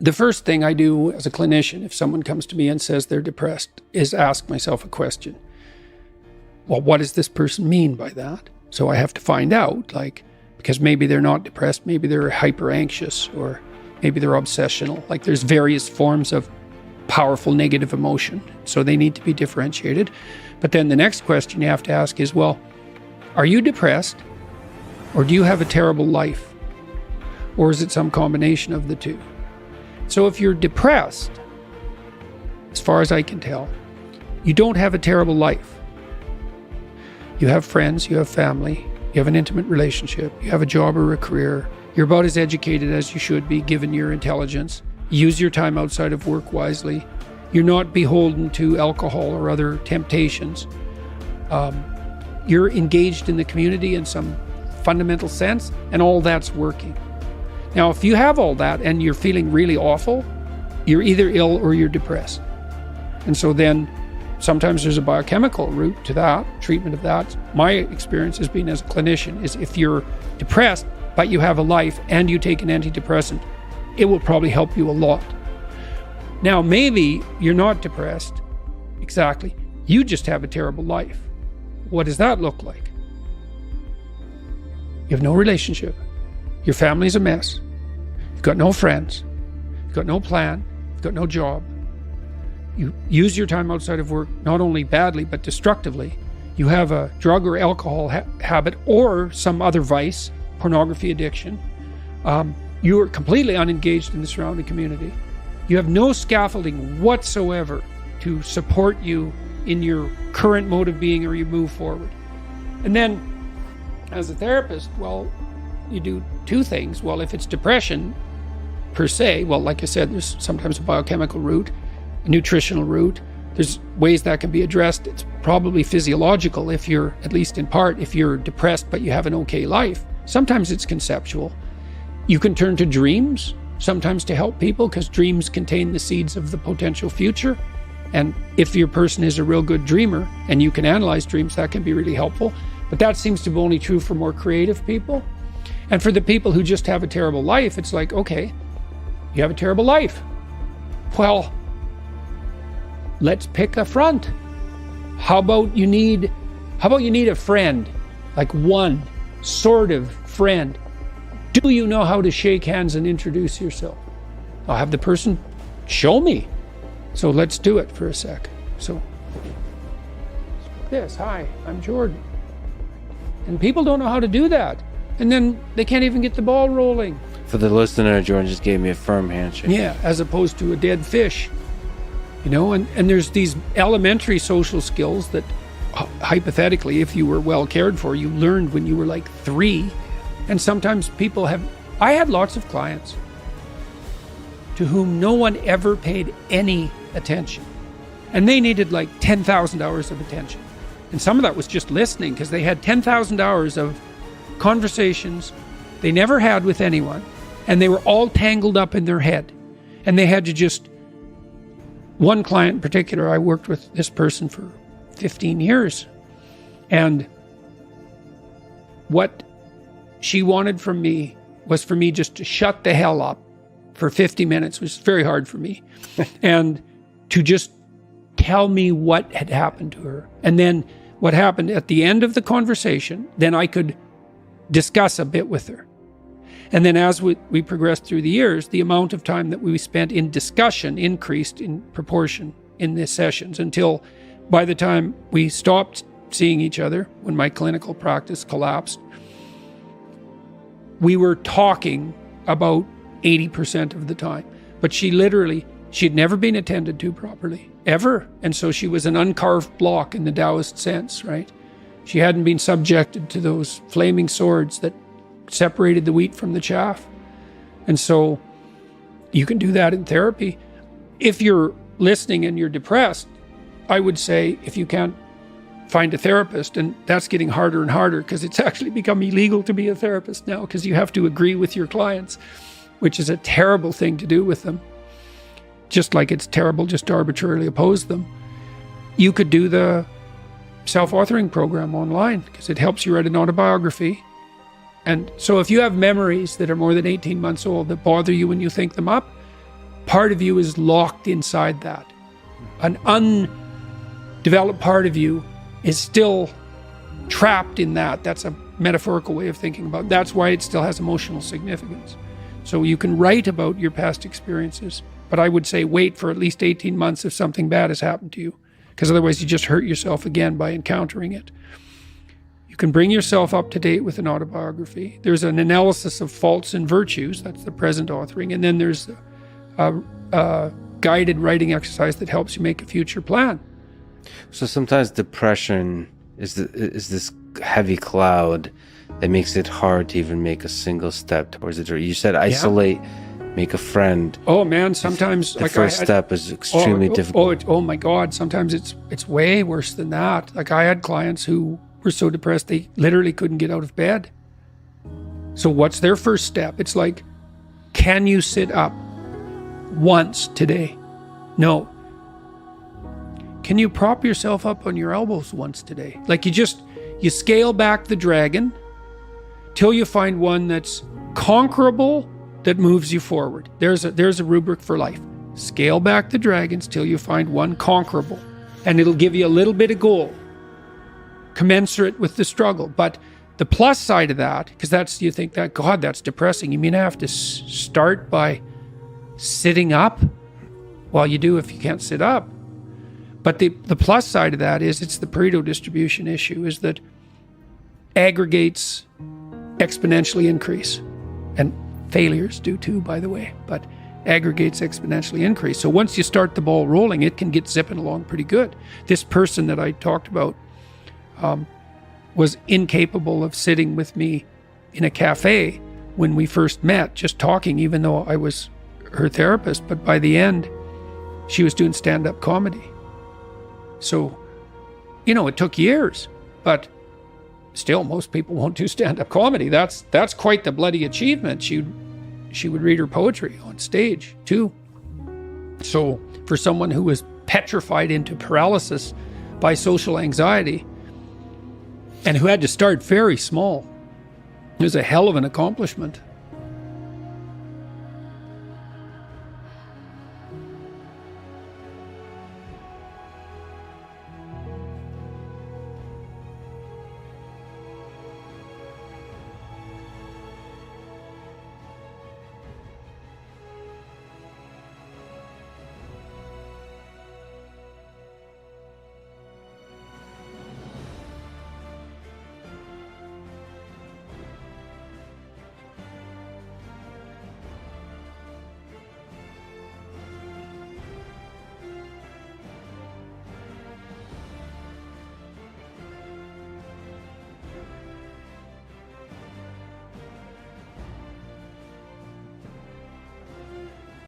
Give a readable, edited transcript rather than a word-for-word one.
The first thing I do as a clinician, if someone comes to me and says they're depressed, is ask myself a question. Well, what does this person mean by that? So I have to find out, because maybe they're not depressed, maybe they're hyper anxious, or maybe they're obsessional. There's various forms of powerful negative emotion. So they need to be differentiated. But then the next question you have to ask is, well, are you depressed? Or do you have a terrible life? Or is it some combination of the two? So if you're depressed, as far as I can tell, you don't have a terrible life. You have friends, you have family, you have an intimate relationship, you have a job or a career. You're about as educated as you should be given your intelligence. Use your time outside of work wisely. You're not beholden to alcohol or other temptations. You're engaged in the community in some fundamental sense, and all that's working. Now, if you have all that and you're feeling really awful, you're either ill or you're depressed. And so then sometimes there's a biochemical route to that, treatment of that. My experience has been as a clinician is if you're depressed, but you have a life and you take an antidepressant, it will probably help you a lot. Now, maybe you're not depressed, exactly. You just have a terrible life. What does that look like? You have no relationship. Your family's a mess. You've got no friends. You've got no plan. You've got no job. You use your time outside of work not only badly, but destructively. You have a drug or alcohol habit or some other vice, pornography addiction. You are completely unengaged in the surrounding community. You have no scaffolding whatsoever to support you in your current mode of being or you move forward. And then, as a therapist, well, you do two things. Well, if it's depression per se, well, like I said, there's sometimes a biochemical route, a nutritional route. There's ways that can be addressed. It's probably physiological if you're, at least in part, if you're depressed but you have an okay life. Sometimes it's conceptual. You can turn to dreams, sometimes to help people, because dreams contain the seeds of the potential future. And if your person is a real good dreamer and you can analyze dreams, that can be really helpful. But that seems to be only true for more creative people. And for the people who just have a terrible life, it's like, okay, you have a terrible life. Well, let's pick a front. How about you need a friend, like one sort of friend. Do you know how to shake hands and introduce yourself? I'll have the person show me. So let's do it for a sec. So, this, hi, I'm Jordan. And people don't know how to do that. And then they can't even get the ball rolling. For the listener, Jordan just gave me a firm handshake. Yeah, as opposed to a dead fish. And there's these elementary social skills that hypothetically, if you were well cared for, you learned when you were like 3. And sometimes I had lots of clients to whom no one ever paid any attention. And they needed like 10,000 hours of attention. And some of that was just listening, because they had 10,000 hours of conversations they never had with anyone. And they were all tangled up in their head. And they had to just, one client in particular, I worked with this person for 15 years. And what she wanted from me was for me just to shut the hell up for 50 minutes, which is very hard for me, and to just tell me what had happened to her. And then what happened at the end of the conversation, then I could discuss a bit with her. And then as we progressed through the years, the amount of time that we spent in discussion increased in proportion in the sessions, until by the time we stopped seeing each other, when my clinical practice collapsed, we were talking about 80% of the time. But she'd never been attended to properly, ever. And so she was an uncarved block in the Taoist sense, right? She hadn't been subjected to those flaming swords that separated the wheat from the chaff. And so you can do that in therapy. If you're listening and you're depressed, I would say, if you can't find a therapist, and that's getting harder and harder, because it's actually become illegal to be a therapist now, because you have to agree with your clients, which is a terrible thing to do with them. Just like it's terrible just to arbitrarily oppose them. You could do the self-authoring program online, because it helps you write an autobiography. And so if you have memories that are more than 18 months old that bother you when you think them up, part of you is locked inside that. An undeveloped part of you is still trapped in that. That's a metaphorical way of thinking about it. That's why it still has emotional significance. So you can write about your past experiences, but I would say wait for at least 18 months if something bad has happened to you, because otherwise you just hurt yourself again by encountering it. You can bring yourself up to date with an autobiography. There's an analysis of faults and virtues. That's the present authoring. And then there's a guided writing exercise that helps you make a future plan. So sometimes depression is this heavy cloud that makes it hard to even make a single step towards it. Or you said isolate, make a friend. Oh man, sometimes the first step is extremely difficult. Oh my God, sometimes it's way worse than that. Like I had clients who were so depressed they literally couldn't get out of bed. So what's their first step? It's like, can you sit up once today? No. Can you prop yourself up on your elbows once today? Like you scale back the dragon till you find one that's conquerable, that moves you forward. There's a rubric for life. Scale back the dragons till you find one conquerable, and it'll give you a little bit of goal commensurate with the struggle. But the plus side of that, because you think that, God, that's depressing. You mean I have to start by sitting up? Well, you do if you can't sit up. But the plus side of that is it's the Pareto distribution issue, is that aggregates exponentially increase. And failures do too, by the way, but aggregates exponentially increase. So once you start the ball rolling, it can get zipping along pretty good. This person that I talked about was incapable of sitting with me in a cafe when we first met, just talking, even though I was her therapist. But by the end, she was doing stand-up comedy. So, it took years, but still, most people won't do stand-up comedy. That's quite the bloody achievement. She would read her poetry on stage too. So for someone who was petrified into paralysis by social anxiety and who had to start very small, it was a hell of an accomplishment.